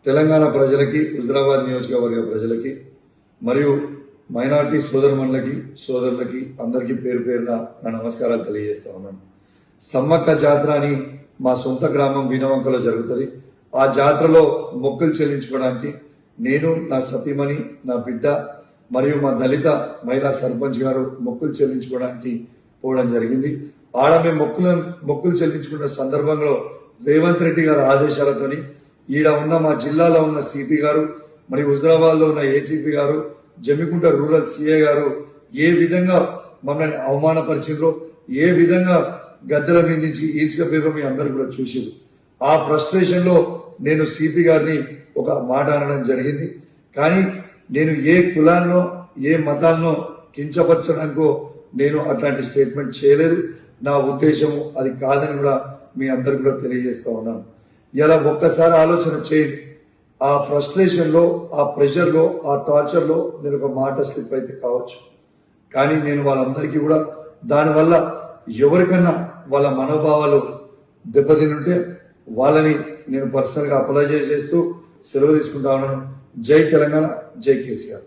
తెలంగాణ ప్రజలకి, హుజరాబాద్ నియోజకవర్గ ప్రజలకి మరియు మైనార్టీ సోదరుమణులకి, సోదరులకి అందరికీ పేరు పేరున నా నమస్కారాలు తెలియజేస్తా ఉన్నాను. సమ్మక్క జాతర అని మా సొంత గ్రామం వీణవంకలో జరుగుతుంది. ఆ జాతరలో మొక్కులు చెల్లించుకోవడానికి నేను, నా సతీమణి, నా బిడ్డ మరియు మా దళిత మహిళా సర్పంచ్ గారు మొక్కులు చెల్లించుకోవడానికి పోవడం జరిగింది. ఆడ మేము మొక్కులు చెల్లించుకున్న సందర్భంలో రేవంత్ రెడ్డి గారి ఆదేశాలతోని ఈడ ఉన్న మా జిల్లాలో ఉన్న సిపి గారు మరియు హుజరాబాద్ లో ఉన్న ఏసీపీ గారు, జమ్మికుంట రూరల్ సిఐ గారు ఏ విధంగా మమ్మల్ని అవమానపరిచిండ్రో, ఏ విధంగా గద్దెల మీద నుంచి ఈడ్చుకపోయారో మీ అందరూ కూడా చూసారు. ఆ ఫ్రస్ట్రేషన్ లో నేను సిపి గారిని ఒక మాట అనడం జరిగింది. కానీ నేను ఏ కులాన్నో ఏ మతాన్నో కించపరచడానికో నేను అట్లాంటి స్టేట్మెంట్ చేయలేదు. నా ఉద్దేశము అది కాదని కూడా మీ అందరికి కూడా తెలియజేస్తా ఉన్నాను. ఇలా ఒక్కసారి ఆలోచన చేయండి. ఆ ఫ్రస్ట్రేషన్ లో, ఆ ప్రెషర్ లో, ఆ టార్చర్ లో నేను ఒక మాట స్లిప్ అయితే కావచ్చు. కానీ నేను వాళ్ళందరికీ కూడా దానివల్ల ఎవరికన్నా వాళ్ళ మనోభావాలు దెబ్బతింటే వాళ్ళని నేను పర్సనల్ గా అప్లై చేస్తూ సెలవు తీసుకుంటా ఉన్నాను. జై తెలంగాణ, జై కేసీఆర్.